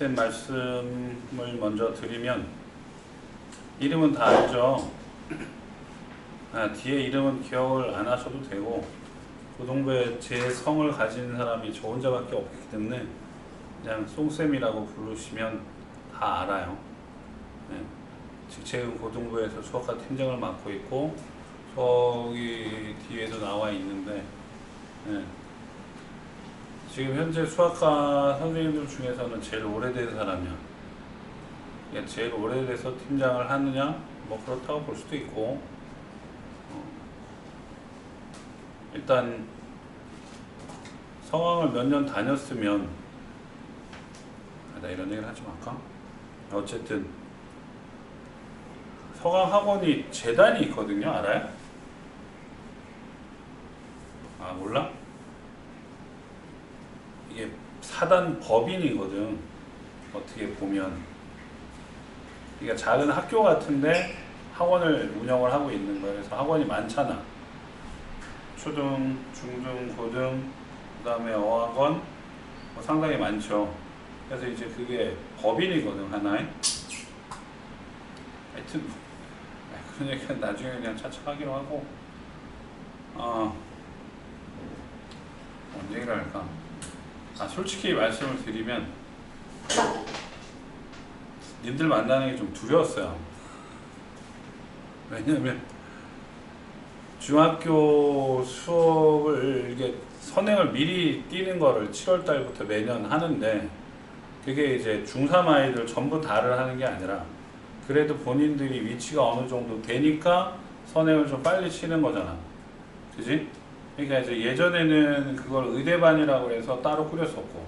쌤 말씀을 먼저 드리면 이름은 다 알죠. 뒤에 이름은 기억을 안 하셔도 되고 고등부에 제 성을 가진 사람이 저 혼자밖에 없기 때문에 그냥 송쌤이라고 부르시면 다 알아요. 네. 직책은 고등부에서 수학과 팀장을 맡고 있고 저기 뒤에도 나와 있는데 네. 지금 현재 수학과 선생님들 중에서는 제일 오래된 사람이야. 제일 오래돼서 팀장을 하느냐? 뭐 그렇다고 볼 수도 있고 일단 성황을 몇 년 다녔으면 나 이런 얘기를 하지 말까? 어쨌든 성황학원이 재단이 있거든요. 알아요? 아 몰라? 이게 사단 법인이거든. 어떻게 보면 그러니까 작은 학교 같은데 학원을 운영을 하고 있는 거예요. 그래서 학원이 많잖아. 초등, 중등, 고등, 그 다음에 어학원 뭐 상당히 많죠. 그래서 이제 그게 법인이거든 하나의. 하여튼 그런 얘기는 나중에 그냥 차차 하기로 하고 뭔 얘기를 할까? 솔직히 말씀을 드리면 님들 만나는 게 좀 두려웠어요. 왜냐면 중학교 수업을 이게 선행을 미리 뛰는 거를 7월 달부터 매년 하는데 그게 이제 중3 아이들 전부 다를 하는 게 아니라 그래도 본인들이 위치가 어느 정도 되니까 선행을 좀 빨리 치는 거잖아. 그지? 그러니까 이제 예전에는 그걸 의대반이라고 해서 따로 꾸렸었고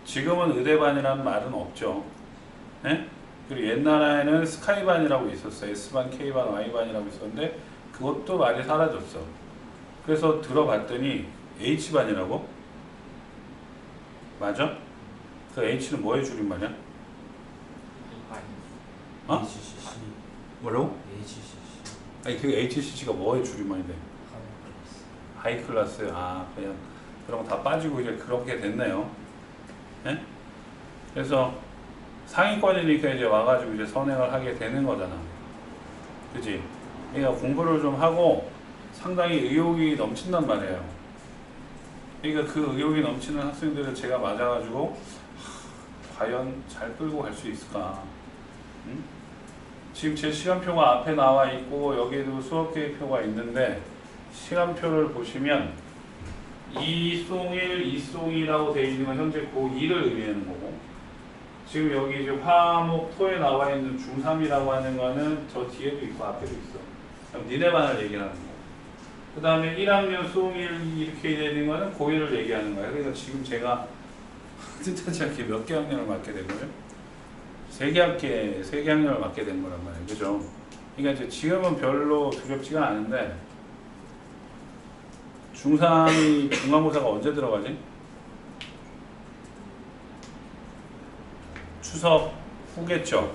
지금은 의대반이라는 말은 없죠. 네? 그리고 옛날에는 스카이반이라고 있었어요. S반, K반, Y반이라고 있었는데 그것도 말이 사라졌어. 그래서 들어봤더니 H반이라고? 맞아? 그 H는 뭐의 줄임말이야? 어? HCC. 뭐라고? HCC. 아니 그 HCC가 뭐의 줄임말인데? 하이클래스. 그냥 그런 거 다 빠지고 이제 그렇게 됐네요. 네? 그래서 상위권이니까 이제 와가지고 이제 선행을 하게 되는 거잖아. 그지? 그러니까 공부를 좀 하고 상당히 의욕이 넘친단 말이에요. 그러니까 그 의욕이 넘치는 학생들을 제가 맞아가지고 과연 잘 끌고 갈 수 있을까? 응? 지금 제 시간표가 앞에 나와 있고 여기에도 수업계획표가 있는데 시간표를 보시면 이송1, 이송2라고 되어 있는 건 현재 고2를 의미하는 거고 지금 여기 이제 화목 토에 나와 있는 중3이라고 하는 거는 저 뒤에도 있고 앞에도 있어. 그럼 니네반을 얘기하는 거. 그 다음에 1학년 수홍1 이렇게 되는 거는 고1을 얘기하는 거예요. 그래서 지금 제가 뜻하지 않게 몇 개 학년을 맡게 된 거예요? 세 개 학년을 맡게 된 거란 말이에요. 그죠? 그러니까 이제 지금은 별로 두렵지가 않은데 중3이 중간고사가 언제 들어가지? 추석 후겠죠.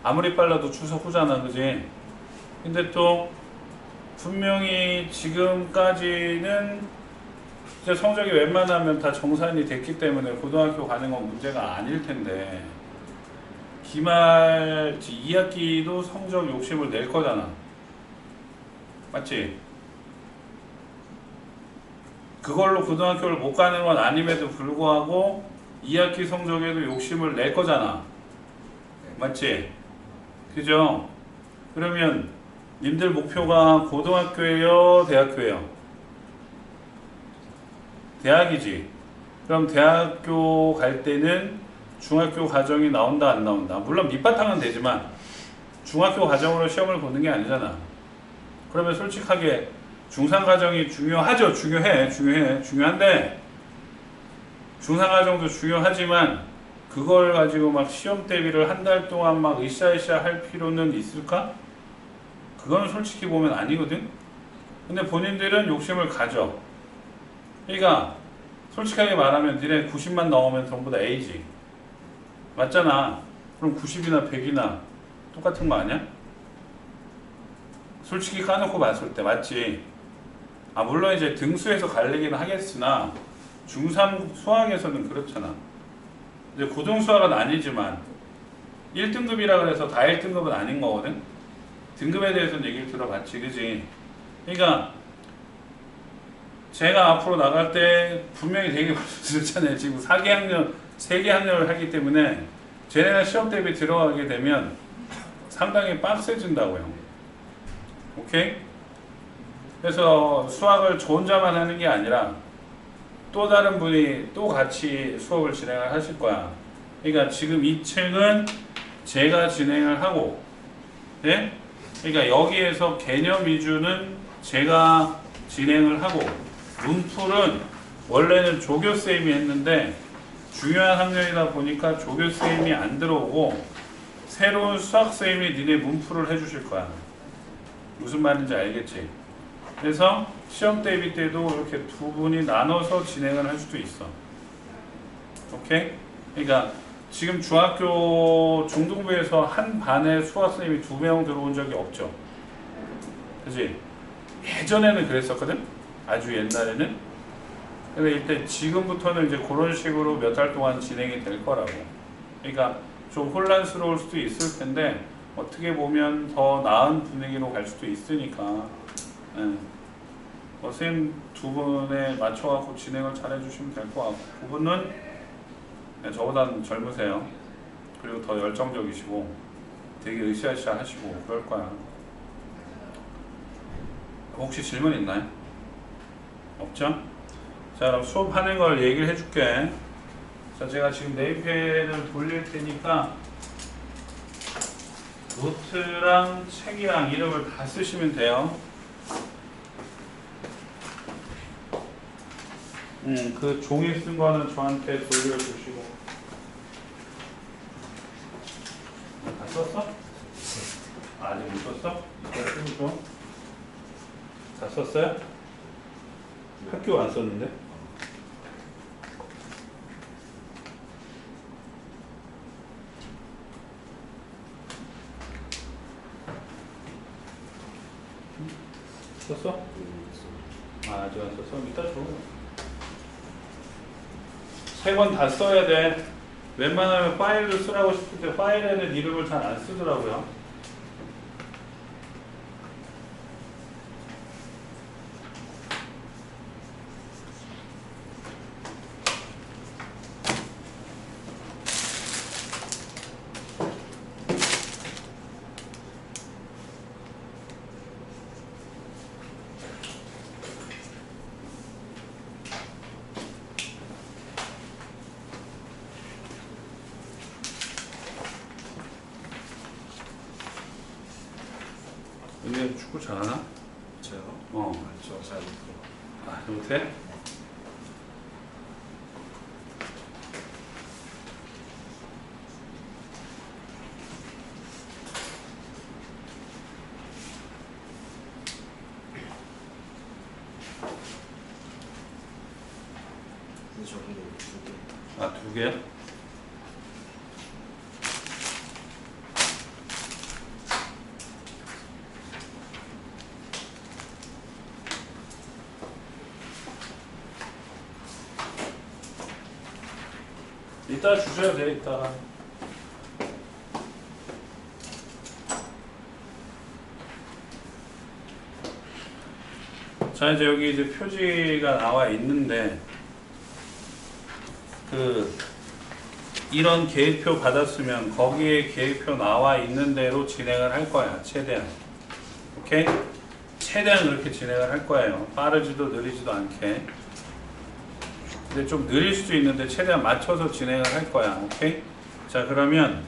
아무리 빨라도 추석 후잖아, 그지? 근데 또 분명히 지금까지는 이제 성적이 웬만하면 다 정산이 됐기 때문에 고등학교 가는 건 문제가 아닐 텐데 기말 2학기도 성적 욕심을 낼 거잖아. 맞지? 그걸로 고등학교를 못 가는 건 아님에도 불구하고 2학기 성적에도 욕심을 낼 거잖아. 맞지? 그죠? 그러면 님들 목표가 고등학교예요? 대학교예요? 대학이지. 그럼 대학교 갈 때는 중학교 과정이 나온다 안 나온다? 물론 밑바탕은 되지만 중학교 과정으로 시험을 보는 게 아니잖아. 그러면 솔직하게 중3 과정이 중요하죠. 중요한데 중3 과정도 중요하지만 그걸 가지고 막 시험 대비를 한 달 동안 막 으쌰으쌰 할 필요는 있을까? 그거는 솔직히 보면 아니거든. 근데 본인들은 욕심을 가져. 그러니까 솔직하게 말하면 니네 90만 넘으면 전부 다 A지. 맞잖아. 그럼 90이나 100이나 똑같은 거 아니야? 솔직히 까놓고 봤을 때 맞지? 물론 이제 등수에서 갈리기는 하겠으나 중3 수학에서는 그렇잖아. 이제 고등수학은 아니지만 1등급이라 그래서 다 1등급은 아닌 거거든. 등급에 대해서는 얘기를 들어봤지, 그지? 그러니까 제가 앞으로 나갈 때 분명히 되게 말씀드렸잖아요. 지금 4개 학년, 3개 학년을 하기 때문에 쟤네가 시험 대비 들어가게 되면 상당히 빡세진다고요. 오케이? 그래서 수학을 저 혼자만 하는 게 아니라 또 다른 분이 또 같이 수업을 진행을 하실 거야. 그러니까 지금 이 책은 제가 진행을 하고, 예? 그러니까 여기에서 개념 위주는 제가 진행을 하고, 문풀은 원래는 조교쌤이 했는데 중요한 학년이다 보니까 조교쌤이 안 들어오고 새로운 수학쌤이 니네 문풀을 해주실 거야. 무슨 말인지 알겠지? 그래서 시험 대비 때도 이렇게 두 분이 나눠서 진행을 할 수도 있어. 오케이? 그러니까 지금 중학교 중등부에서 한 반에 수학선생님이 2명 들어온 적이 없죠. 그치? 예전에는 그랬었거든? 아주 옛날에는. 근데 일단 지금부터는 이제 그런 식으로 몇 달 동안 진행이 될 거라고. 그러니까 좀 혼란스러울 수도 있을 텐데 어떻게 보면 더 나은 분위기로 갈 수도 있으니까. 예. 선생님 두 분에 맞춰갖고 진행을 잘 해주시면 될 것 같고, 두 분은 저보다는 젊으세요. 그리고 더 열정적이시고 되게 으쌰으쌰 하시고 그럴 거야. 혹시 질문 있나요? 없죠? 자, 그럼 수업하는 걸 얘기를 해줄게. 자, 제가 지금 네이펜을 돌릴 테니까 노트랑 책이랑 이름을 다 쓰시면 돼요. 그 종이 쓴 거는 저한테 돌려주시고. 다 썼어? 아직 못 썼어? 이따 쓰고 줘. 다 썼어요? 학교 안 썼는데? 썼어? 아, 아직 안 썼어? 이따 줘. 3권 다 써야 돼. 웬만하면 파일로 쓰라고 싶을 때 파일에는 이름을 잘 안 쓰더라고요. 은혜 축구 잘하나? 저요? 저 잘 못해요. 아, 못해? 근데 저 근데 2개. 아, 2개야? 이따 주셔야 돼, 이따가. 자, 이제 여기 이제 표지가 나와 있는데, 이런 계획표 받았으면 거기에 계획표 나와 있는 대로 진행을 할 거야, 최대한. 오케이? 최대한 그렇게 진행을 할 거예요. 빠르지도 느리지도 않게. 근데 좀 느릴 수도 있는데 최대한 맞춰서 진행을 할 거야. 오케이? 자, 그러면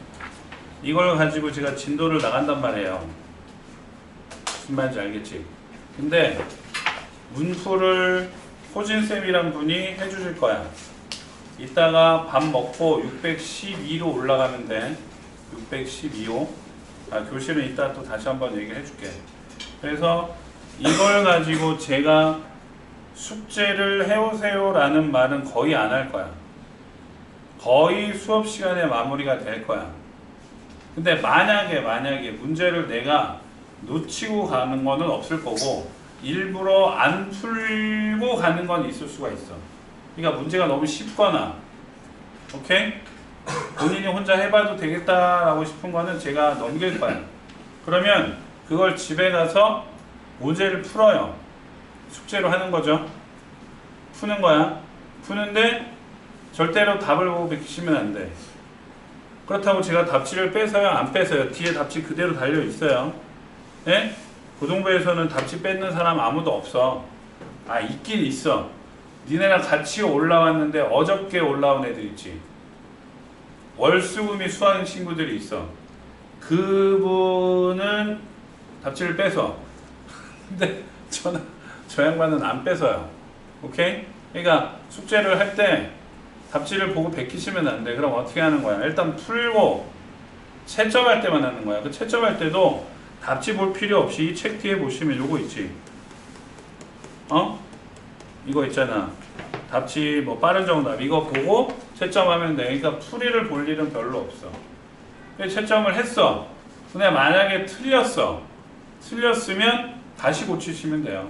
이걸 가지고 제가 진도를 나간단 말이에요. 무슨 말인지 알겠지? 근데 문풀을 호진쌤이란 분이 해주실 거야. 이따가 밥 먹고 612로 올라가면 돼. 612호. 아, 교실은 이따 또 다시 한번 얘기를 해줄게. 그래서 이걸 가지고 제가 숙제를 해오세요 라는 말은 거의 안 할 거야. 거의 수업 시간에 마무리가 될 거야. 근데 만약에 문제를 내가 놓치고 가는 거는 없을 거고 일부러 안 풀고 가는 건 있을 수가 있어. 그러니까 문제가 너무 쉽거나, 오케이? 본인이 혼자 해봐도 되겠다라고 싶은 거는 제가 넘길 거예요. 그러면 그걸 집에 가서 문제를 풀어요. 숙제로 하는 거죠. 푸는 거야. 푸는데 절대로 답을 보고 베끼시면 안 돼. 그렇다고 제가 답지를 뺏어요? 안 뺏어요? 뒤에 답지 그대로 달려 있어요. 예? 고등부에서는 답지 뺏는 사람 아무도 없어. 아, 있긴 있어. 니네랑 같이 올라왔는데 어저께 올라온 애들 있지. 월수금이 수학인 친구들이 있어. 그분은 답지를 뺏어. 근데 저 양반은 안 뺏어요. 오케이? 그러니까 숙제를 할 때 답지를 보고 베끼시면 안 돼. 그럼 어떻게 하는 거야? 일단 풀고 채점할 때만 하는 거야. 그 채점할 때도 답지 볼 필요 없이 이 책 뒤에 보시면 요거 있지. 이거 있잖아. 답지 뭐 빠른 정답 이거 보고 채점하면 돼. 그러니까 풀이를 볼 일은 별로 없어. 채점을 했어. 근데 만약에 틀렸으면 다시 고치시면 돼요.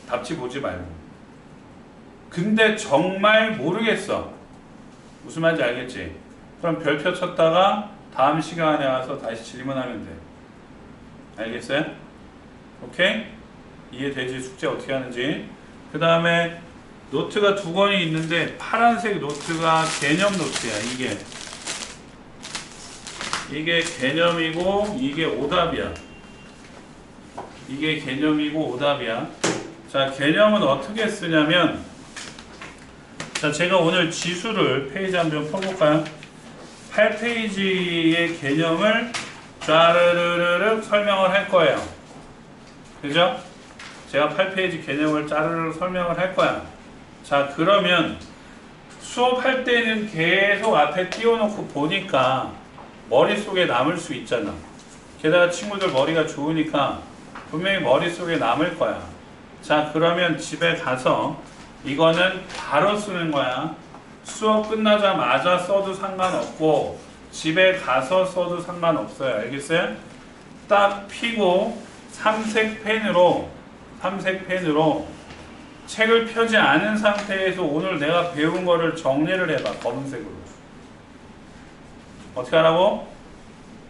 답지 보지 말고. 근데 정말 모르겠어. 무슨 말인지 알겠지? 그럼 별표 쳤다가 다음 시간에 와서 다시 질문하면 돼. 알겠어요? 오케이? 이해되지? 숙제 어떻게 하는지. 그 다음에 노트가 2권이 있는데 파란색 노트가 개념 노트야. 이게 개념이고 이게 오답이야. 이게 개념이고 오답이야. 자, 개념은 어떻게 쓰냐면, 자, 제가 오늘 지수를 페이지 한번 펴볼까요? 8페이지의 개념을 짜르르르 설명을 할 거예요. 그죠? 제가 8페이지 개념을 짜르르 설명을 할 거야. 자, 그러면 수업할 때는 계속 앞에 띄워놓고 보니까 머릿속에 남을 수 있잖아. 게다가 친구들 머리가 좋으니까 분명히 머릿속에 남을 거야. 자, 그러면 집에 가서 이거는 바로 쓰는 거야. 수업 끝나자마자 써도 상관없고 집에 가서 써도 상관없어요. 알겠어요? 딱 피고 삼색 펜으로 책을 펴지 않은 상태에서 오늘 내가 배운 거를 정리를 해봐. 검은색으로. 어떻게 하라고?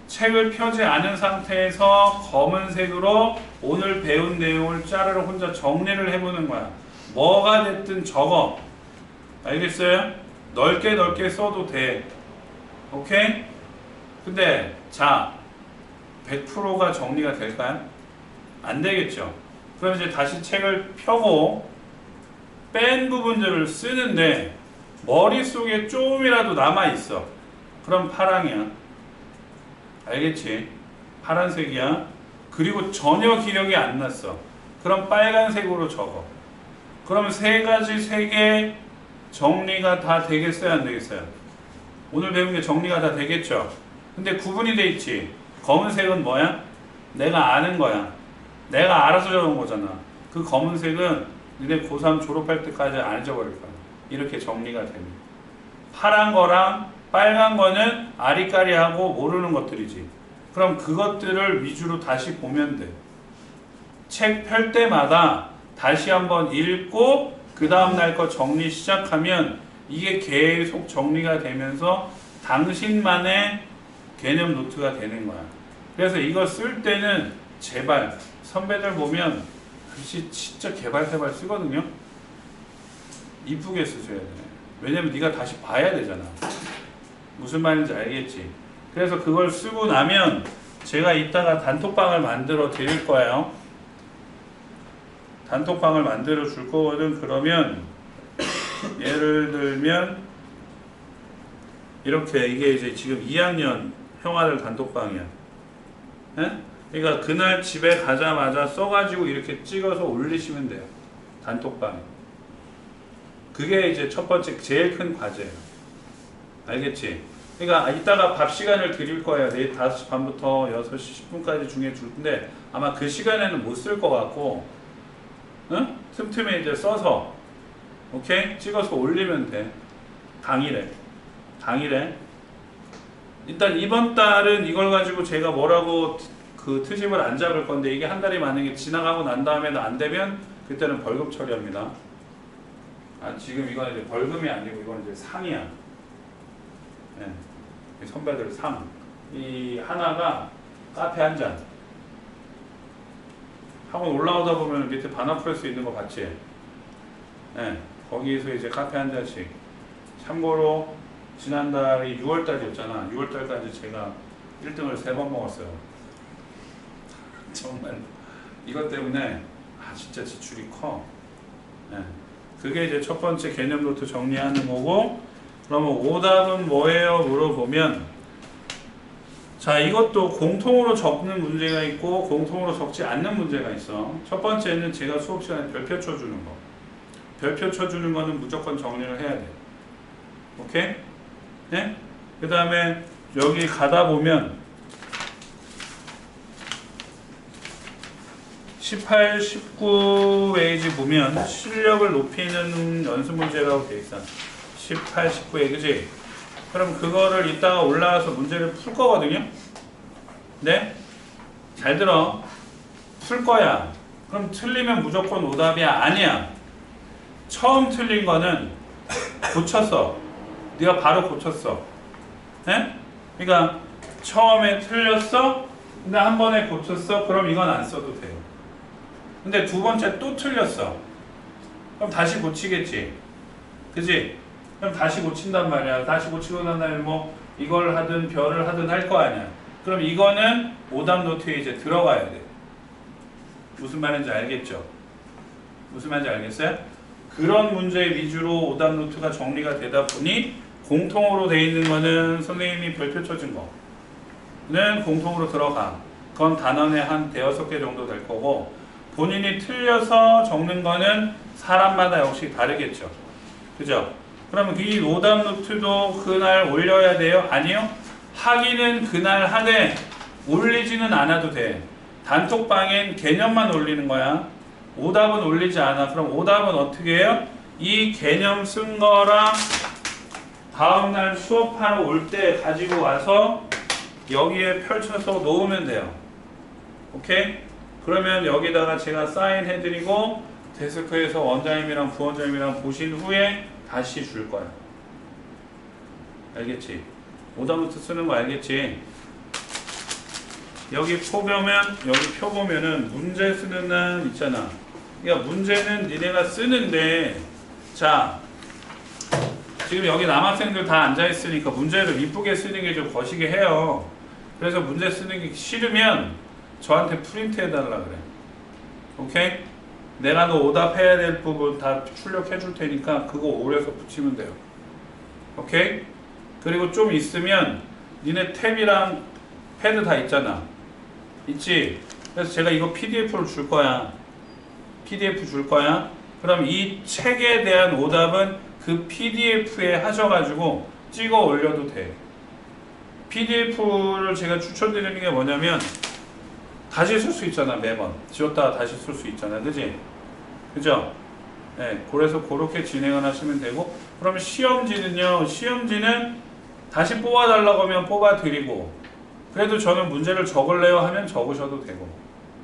책을 펴지 않은 상태에서 검은색으로 오늘 배운 내용을 짜르르 혼자 정리를 해보는 거야. 뭐가 됐든 적어. 알겠어요? 넓게 써도 돼. 오케이? 근데 자, 100%가 정리가 될까요? 안 되겠죠. 그럼 이제 다시 책을 펴고 뺀 부분들을 쓰는데 머릿속에 조금이라도 남아있어. 그럼 파랑이야. 알겠지? 파란색이야. 그리고 전혀 기력이 안 났어. 그럼 빨간색으로 적어. 그럼 세 개 정리가 다 되겠어요? 안 되겠어요? 오늘 배운 게 정리가 다 되겠죠? 근데 구분이 돼 있지. 검은색은 뭐야? 내가 아는 거야. 내가 알아서 적은 거잖아. 그 검은색은 니네 고3 졸업할 때까지 안 잊어버릴 거야. 이렇게 정리가 되면. 파란 거랑 빨간 거는 아리까리하고 모르는 것들이지. 그럼 그것들을 위주로 다시 보면 돼. 책 펼 때마다 다시 한번 읽고 그 다음날 거 정리 시작하면 이게 계속 정리가 되면서 당신만의 개념 노트가 되는 거야. 그래서 이거 쓸 때는 제발 선배들 보면 글씨 진짜 개발세발 쓰거든요. 이쁘게 쓰셔야 돼. 왜냐면 네가 다시 봐야 되잖아. 무슨 말인지 알겠지? 그래서 그걸 쓰고 나면 제가 이따가 단톡방을 만들어 드릴 거예요. 단톡방을 만들어 줄 거거든. 그러면 예를 들면 이렇게 이게 이제 지금 2학년 형아들 단톡방이야. 에? 그러니까 그날 집에 가자마자 써가지고 이렇게 찍어서 올리시면 돼요. 단톡방에. 그게 이제 첫 번째 제일 큰 과제예요. 알겠지? 그러니까 이따가 밥 시간을 드릴 거예요. 내일 5시 반부터 6시 10분까지 중에 줄 텐데 아마 그 시간에는 못 쓸 것 같고, 응? 틈틈이 이제 써서 오케이? 찍어서 올리면 돼. 당일에. 일단 이번 달은 이걸 가지고 제가 뭐라고 그 트집을 안 잡을 건데, 이게 한 달이 만약에 지나가고 난 다음에도 안 되면 그때는 벌금 처리합니다. 아, 지금 이건 이제 벌금이 아니고 이건 이제 상이야. 네. 이 선배들 상. 이 하나가 카페 한 잔. 학원 올라오다 보면 밑에 바나프레스 있는 거 봤지? 네. 거기에서 이제 카페 한 잔씩. 참고로 지난달이 6월달이었잖아. 6월달까지 제가 1등을 3번 먹었어요. 정말 이것 때문에 진짜 지출이 커. 네. 그게 이제 첫 번째 개념 노트 정리하는 거고, 그러면 오답은 뭐예요? 물어보면, 자, 이것도 공통으로 적는 문제가 있고 공통으로 적지 않는 문제가 있어. 첫 번째는 제가 수업 시간에 별표 쳐주는 거. 별표 쳐주는 거는 무조건 정리를 해야 돼. 오케이? 네? 그 다음에 여기 가다 보면 18, 19페이지 보면 실력을 높이는 연습 문제라고 돼 있어. 18, 19에 그지? 그럼 그거를 이따가 올라와서 문제를 풀 거거든요. 네? 잘 들어. 풀 거야. 그럼 틀리면 무조건 오답이야? 아니야. 처음 틀린 거는 고쳤어. 네가 바로 고쳤어. 네? 그러니까 처음에 틀렸어. 근데 한 번에 고쳤어. 그럼 이건 안 써도 돼요. 근데 두 번째 또 틀렸어. 그럼 다시 고치겠지. 그지? 그럼 다시 고친단 말이야. 다시 고치고 난 다음에 뭐 이걸 하든 별을 하든 할 거 아니야. 그럼 이거는 오답 노트에 이제 들어가야 돼. 무슨 말인지 알겠죠? 무슨 말인지 알겠어요? 그런 문제 위주로 오답 노트가 정리가 되다 보니 공통으로 돼 있는 거는 선생님이 별표 쳐준 거는 공통으로 들어가. 그건 단원에 한 5-6개 정도 될 거고, 본인이 틀려서 적는 거는 사람마다 역시 다르겠죠. 그죠? 그러면 이 오답 노트도 그날 올려야 돼요? 아니요. 하기는 그날 하되 올리지는 않아도 돼. 단톡방엔 개념만 올리는 거야. 오답은 올리지 않아. 그럼 오답은 어떻게 해요? 이 개념 쓴 거랑 다음날 수업하러 올 때 가지고 와서 여기에 펼쳐서 놓으면 돼요. 오케이? 그러면 여기다가 제가 사인해드리고 데스크에서 원장님이랑 부원장님이랑 보신 후에 다시 줄 거야. 알겠지? 오답 노트 쓰는 거 알겠지? 여기 표 보면은 문제 쓰는 날 있잖아. 그러니까 문제는 니네가 쓰는데, 자, 지금 여기 남학생들 다 앉아있으니까 문제를 이쁘게 쓰는 게 좀 거시게 해요. 그래서 문제 쓰는 게 싫으면 저한테 프린트 해달라 그래. 오케이? 내가 너 오답해야 될 부분 다 출력해 줄 테니까 그거 오려서 붙이면 돼요. 오케이? 그리고 좀 있으면 니네 탭이랑 패드 다 있잖아. 있지? 그래서 제가 이거 PDF로 줄 거야. PDF 줄 거야. 그럼 이 책에 대한 오답은 그 PDF에 하셔가지고 찍어 올려도 돼. PDF를 제가 추천드리는 게 뭐냐면 다시 쓸 수 있잖아. 매번 지웠다가 다시 쓸 수 있잖아. 그지? 그죠? 네, 그래서 그렇게 진행을 하시면 되고, 그럼 시험지는요. 시험지는 다시 뽑아달라고 하면 뽑아드리고, 그래도 저는 문제를 적을래요 하면 적으셔도 되고,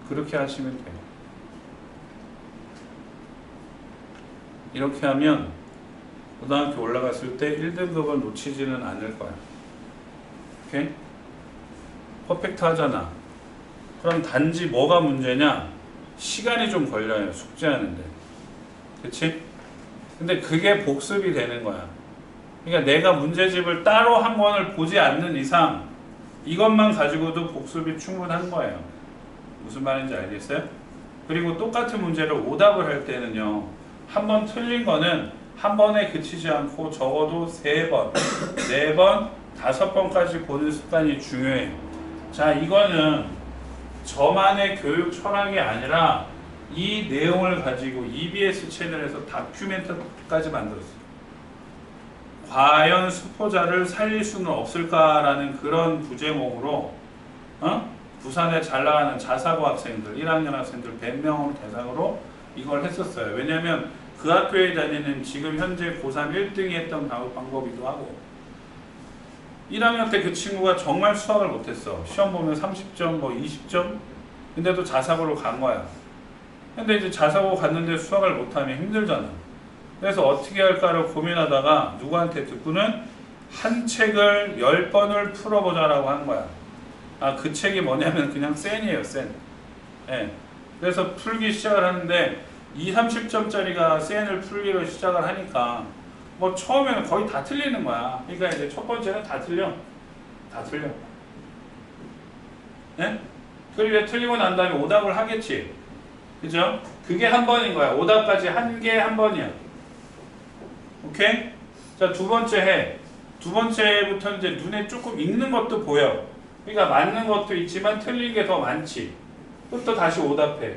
그렇게 하시면 돼요. 이렇게 하면 고등학교 올라갔을 때 1등급을 놓치지는 않을 거야. 오케이? 퍼펙트 하잖아. 그럼 단지 뭐가 문제냐? 시간이 좀 걸려요. 숙제하는데. 그치? 근데 그게 복습이 되는 거야. 그러니까 내가 문제집을 따로 한 권을 보지 않는 이상 이것만 가지고도 복습이 충분한 거예요. 무슨 말인지 알겠어요? 그리고 똑같은 문제를 오답을 할 때는요. 한 번 틀린 거는 한 번에 그치지 않고 적어도 3번, 4번, 5번까지 보는 습관이 중요해요. 자, 이거는 저만의 교육 철학이 아니라 이 내용을 가지고 EBS 채널에서 다큐멘터까지 만들었어요. 과연 수포자를 살릴 수는 없을까라는 그런 부제목으로 부산에 잘 나가는 자사고 학생들, 1학년 학생들 100명을 대상으로 이걸 했었어요. 왜냐하면 그 학교에 다니는 지금 현재 고3 1등이 했던 방법이기도 하고, 1학년 때 그 친구가 정말 수학을 못했어. 시험 보면 30점, 뭐 20점? 근데도 자사고로 간 거야. 근데 이제 자사고 갔는데 수학을 못하면 힘들잖아. 그래서 어떻게 할까를 고민하다가 누구한테 듣고는 한 책을 10번을 풀어보자라고 한 거야. 아, 그 책이 뭐냐면 그냥 센이에요, 센. 예. 그래서 풀기 시작을 하는데 2, 30점짜리가 센을 풀기로 시작을 하니까 뭐 처음에는 거의 다 틀리는 거야. 그러니까 이제 첫 번째는 다 틀려. 다 틀려. 예? 틀리고 난 다음에 오답을 하겠지. 그죠? 그게 한 번인 거야. 오답까지 한 개 한 번이야. 오케이? 자, 두 번째 해. 두 번째부터 이제 눈에 조금 익는 것도 보여. 그러니까 맞는 것도 있지만 틀린 게 더 많지. 그럼 또 다시 오답해.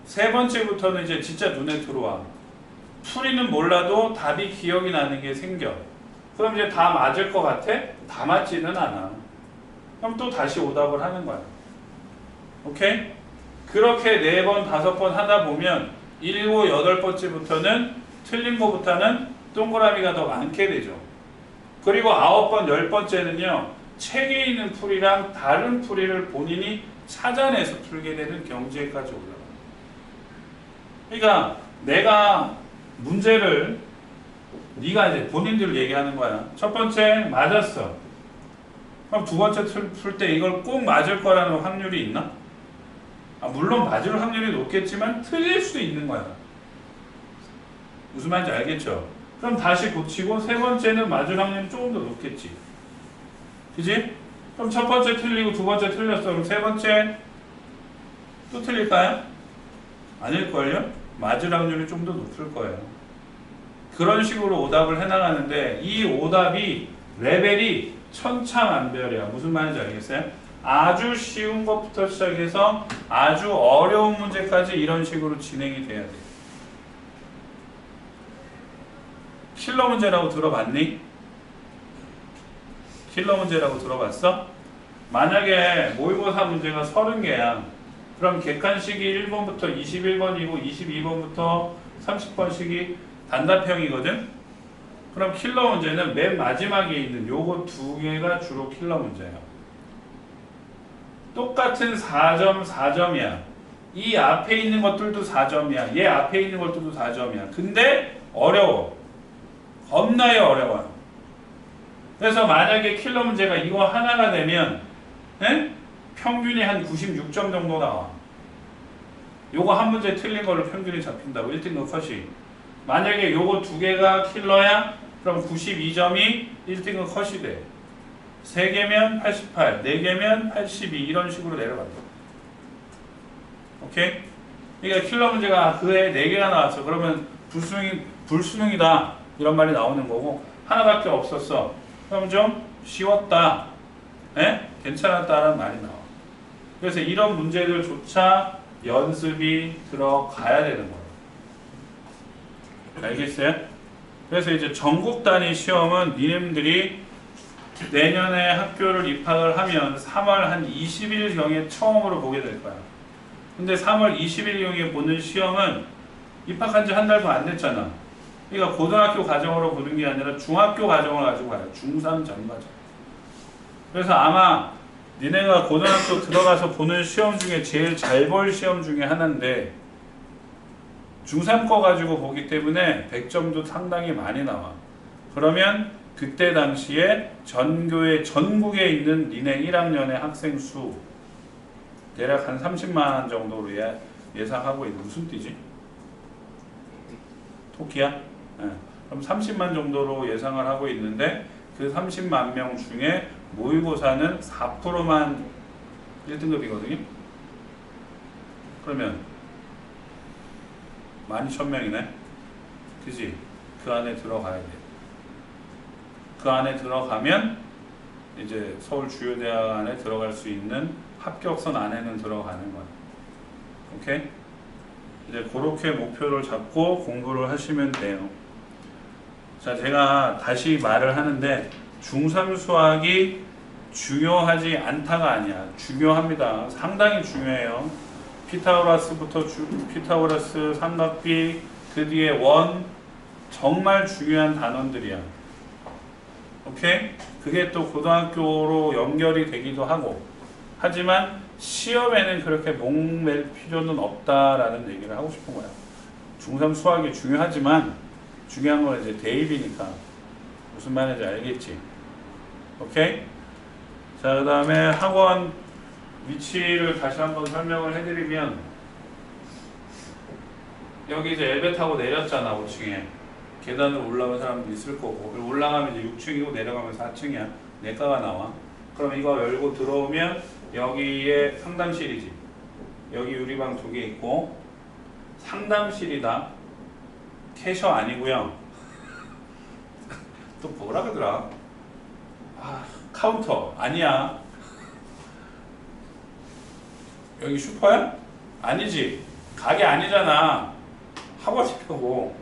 세 번째부터는 이제 진짜 눈에 들어와. 풀이는 몰라도 답이 기억이 나는 게 생겨. 그럼 이제 다 맞을 것 같아? 다 맞지는 않아. 그럼 또 다시 오답을 하는 거야. 오케이? 그렇게 4번, 5번 하다 보면 7, 8번째부터는 틀린 것보다는 동그라미가 더 많게 되죠. 그리고 9번, 10번째는요. 책에 있는 풀이랑 다른 풀이를 본인이 찾아내서 풀게 되는 경지에까지 올라가요. 그러니까 내가 문제를 네가 이제 본인들 얘기하는 거야. 첫 번째 맞았어. 그럼 두 번째 풀 때 이걸 꼭 맞을 거라는 확률이 있나? 아, 물론 맞을 확률이 높겠지만 틀릴 수도 있는 거야. 무슨 말인지 알겠죠? 그럼 다시 고치고 세 번째는 맞을 확률이 조금 더 높겠지. 그지? 그럼 첫 번째 틀리고 두 번째 틀렸어. 그럼 세 번째 또 틀릴까요? 아닐걸요? 맞을 확률이 좀 더 높을 거예요. 그런 식으로 오답을 해나가는데 이 오답이 레벨이 천차만별이야. 무슨 말인지 알겠어요? 아주 쉬운 것부터 시작해서 아주 어려운 문제까지 이런 식으로 진행이 돼야 돼. 킬러 문제라고 들어봤니? 킬러 문제라고 들어봤어? 만약에 모의고사 문제가 30개야. 그럼 객관식이 1번부터 21번이고 22번부터 30번씩이 단답형이거든? 그럼 킬러 문제는 맨 마지막에 있는 요거 두 개가 주로 킬러 문제예요. 똑같은 4점, 4점이야. 이 앞에 있는 것들도 4점이야. 얘 앞에 있는 것들도 4점이야. 근데 어려워. 겁나게 어려워요. 그래서 만약에 킬러 문제가 이거 하나가 되면 평균이 한 96점 정도 나와. 요거 한 문제 틀린 걸로 평균이 잡힌다고. 1등급 컷이. 만약에 요거 두 개가 킬러야? 그럼 92점이 1등급 컷이 돼. 3개면 88, 4개면 82 이런 식으로 내려간다. 오케이? 그러니까 킬러 문제가 그 해에 4개가 나왔어. 그러면 불수능이다 이런 말이 나오는 거고 하나밖에 없었어. 그럼 좀 쉬웠다. 괜찮았다라는 말이 나와. 그래서 이런 문제들조차 연습이 들어가야 되는 거예요. 알겠어요? 그래서 이제 전국 단위 시험은 니네들이 내년에 학교를 입학을 하면 3월 한 20일경에 처음으로 보게 될 거야. 근데 3월 20일경에 보는 시험은 입학한 지 한 달도 안 됐잖아. 그러니까 고등학교 과정으로 보는 게 아니라 중학교 과정을 가지고 가요. 중3 전 과정. 그래서 아마 니네가 고등학교 들어가서 보는 시험 중에 제일 잘 볼 시험 중에 하나인데 중3 거 가지고 보기 때문에 100점도 상당히 많이 나와. 그러면 그때 당시에 전국에 있는 니네 1학년의 학생 수 대략 한 30만 정도로 예상하고 있는. 무슨 띠지? 토끼야? 네. 그럼 30만 정도로 예상을 하고 있는데 그 30만 명 중에 모의고사는 4%만 1등급이거든요. 그러면 12,000명이네. 그지? 그 안에 들어가야 돼. 그 안에 들어가면 이제 서울 주요 대학 안에 들어갈 수 있는 합격선 안에는 들어가는 거야. 오케이? 이제 그렇게 목표를 잡고 공부를 하시면 돼요. 자, 제가 다시 말을 하는데 중3 수학이 중요하지 않다가 아니야. 중요합니다. 상당히 중요해요. 피타고라스, 삼각비, 그 뒤에 원, 정말 중요한 단원들이야. 오케이? 그게 또 고등학교로 연결이 되기도 하고. 하지만 시험에는 그렇게 목맬 필요는 없다라는 얘기를 하고 싶은 거야. 중3 수학이 중요하지만 중요한 건 이제 대입이니까. 무슨 말인지 알겠지? 오케이? 자, 그 다음에 학원 위치를 다시 한번 설명을 해드리면 여기 이제 엘베 타고 내렸잖아. 5층에 계단으로 올라온 사람도 있을 거고, 올라가면 이제 6층이고 내려가면 4층이야. 내과가 나와. 그럼 이거 열고 들어오면 여기에 상담실이지. 여기 유리방 2개 있고 상담실이다. 캐셔 아니고요. 또 뭐라 그러더라? 카운터 아니야. 여기 슈퍼야? 아니지. 가게 아니잖아. 학원이고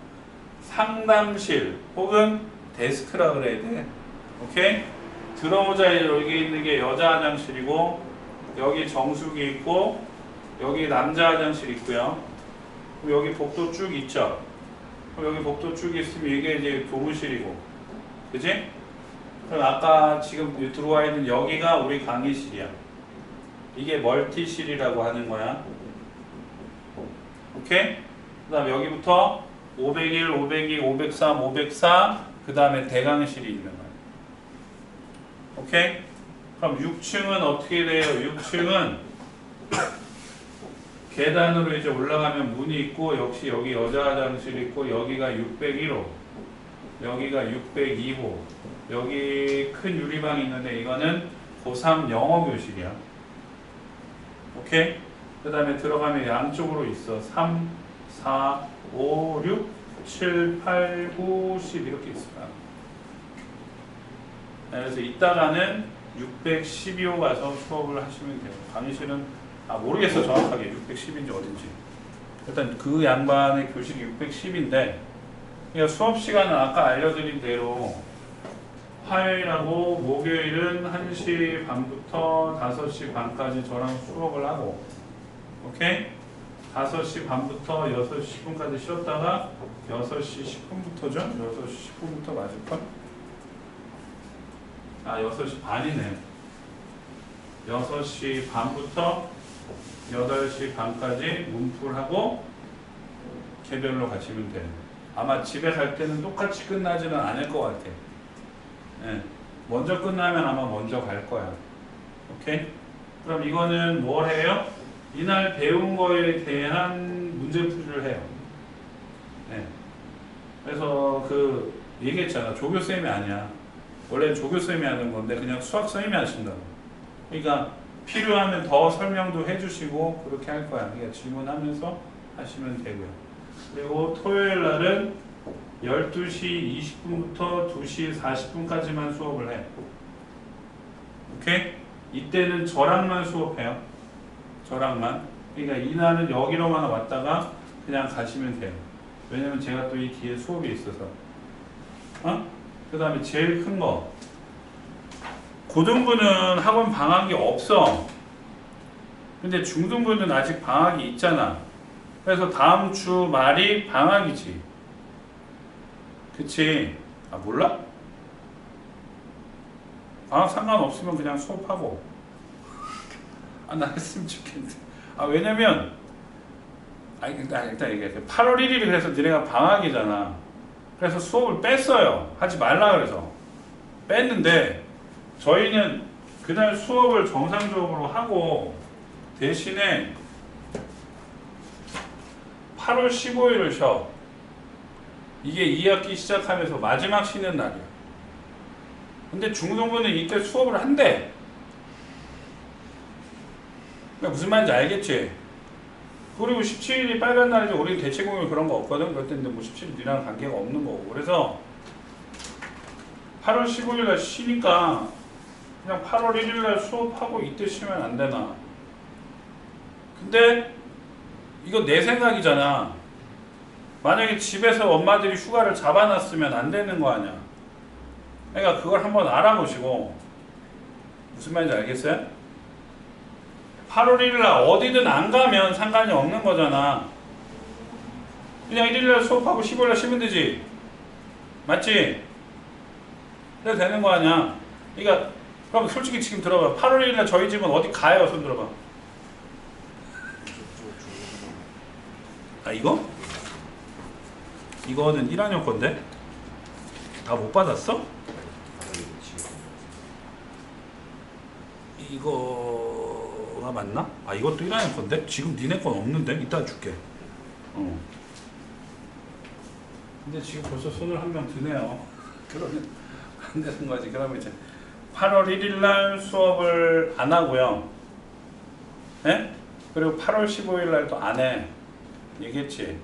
상담실 혹은 데스크라 그래야 돼. 오케이? 들어오자 여기 있는 게 여자 화장실이고 여기 정수기 있고 여기 남자 화장실 있고요. 여기 복도 쭉 있죠. 여기 복도 쭉 있으면 이게 이제 교무실이고, 그지? 그럼 아까 지금 들어와 있는 여기가 우리 강의실이야. 이게 멀티실이라고 하는 거야. 오케이? 그 다음 여기부터 501, 502, 503, 504, 그 다음에 대강실이 있는 거야. 오케이? 그럼 6층은 어떻게 돼요? 6층은 계단으로 이제 올라가면 문이 있고, 역시 여기 여자 화장실 있고, 여기가 601호, 여기가 602호, 여기 큰 유리방이 있는데 이거는 고3 영어 교실이야. 오케이? 그 다음에 들어가면 양쪽으로 있어. 3, 4, 5, 6, 7, 8, 9, 10 이렇게 있어. 그래서 이따가는 612호 가서 수업을 하시면 돼요. 강의실은 모르겠어 정확하게 610인지 어딘지. 일단 그 양반의 교실이 610인데 그러니까 수업 시간은 아까 알려드린 대로 화요일하고 목요일은 1시 반부터 5시 반까지 저랑 수업을 하고, 오케이? 5시 반부터 6시 10분까지 쉬었다가 6시 10분부터죠? 6시 10분부터 맞을걸? 6시 반이네. 6시 반부터 8시 반까지 문풀하고 개별로 가시면 돼요. 아마 집에 갈 때는 똑같이 끝나지는 않을 것 같아. 네. 먼저 끝나면 아마 먼저 갈 거야. 오케이? 그럼 이거는 뭘 해요? 이날 배운 거에 대한 문제풀이를 해요. 네. 그래서 그 얘기했잖아. 조교쌤이 아니야. 원래 조교쌤이 하는 건데 그냥 수학쌤이 하신다고. 그러니까 필요하면 더 설명도 해주시고 그렇게 할 거야. 그러니까 질문하면서 하시면 되고요. 그리고 토요일 날은 12시 20분부터 2시 40분까지만 수업을 해. 오케이? 이때는 저랑만 수업해요. 저랑만. 그러니까 이날은 여기로만 왔다가 그냥 가시면 돼요. 왜냐면 제가 또 이 뒤에 수업이 있어서. 그 다음에 제일 큰 거. 고등부는 학원 방학이 없어. 근데 중등부는 아직 방학이 있잖아. 그래서 다음 주 말이 방학이지. 그치? 몰라? 방학 상관없으면 그냥 수업하고. 나 했으면 좋겠는데. 왜냐면 일단 얘기해. 8월 1일이 그래서 니네가 방학이잖아. 그래서 수업을 뺐어요. 하지 말라 그래서. 뺐는데 저희는 그날 수업을 정상적으로 하고 대신에 8월 15일을 쉬어. 이게 2학기 시작하면서 마지막 쉬는 날이야. 근데 중등부는 이때 수업을 한대. 그러니까 무슨 말인지 알겠지? 그리고 17일이 빨간 날이지. 우리는 대체공휴 그런 거 없거든. 그럴 텐데 뭐 17일 니랑 관계가 없는 거고. 그래서 8월 15일 날 쉬니까 그냥 8월 1일 날 수업하고 이때 쉬면 안 되나. 근데 이거 내 생각이잖아. 만약에 집에서 엄마들이 휴가를 잡아놨으면 안 되는 거 아니야. 그러니까 그걸 한번 알아보시고. 무슨 말인지 알겠어요? 8월 1일 날 어디든 안 가면 상관이 없는 거잖아. 그냥 1일 날 수업하고 15일 날 쉬면 되지. 맞지? 그래도 되는 거 아니야. 그러니까 그럼 솔직히 지금 들어봐. 8월 1일 날 저희 집은 어디 가요? 손 들어봐. 이거? 이거는 1학년 건데? 다 못 받았어? 이거가 맞나? 아 이것도 1학년 건데? 지금 니네 건 없는데? 이따 줄게. 근데 지금 벌써 손을 한 명 드네요. 그러면 안 되는 거지. 그러면 이제 8월 1일 날 수업을 안 하고요. 예? 그리고 8월 15일 날 또 안 해. 얘기했지.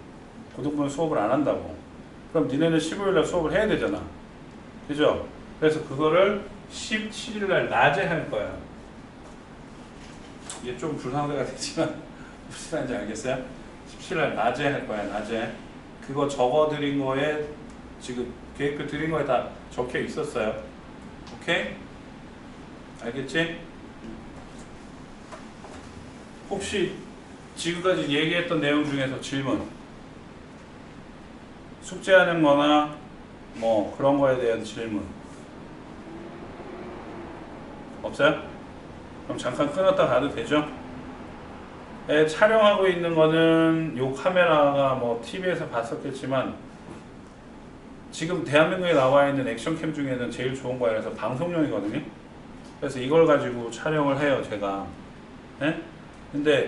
고등부는 수업을 안 한다고. 그럼 니네는 15일 날 수업을 해야 되잖아. 그죠? 그래서 그거를 17일 날 낮에 할 거야. 이게 좀 불상사가 되지만 무슨 말인지 알겠어요? 17일 날 낮에 할 거야. 낮에. 그거 적어 드린 거에 지금 계획표 드린 거에 다 적혀 있었어요. 오케이? 알겠지? 혹시 지금까지 얘기했던 내용 중에서 질문, 숙제하는 거나 뭐 그런 거에 대한 질문 없어요? 그럼 잠깐 끊었다 가도 되죠? 촬영하고 있는 거는 요 카메라가 뭐 TV에서 봤었겠지만 지금 대한민국에 나와 있는 액션캠 중에는 제일 좋은 거야. 그래서 방송용이거든요. 그래서 이걸 가지고 촬영을 해요, 제가. 네? 근데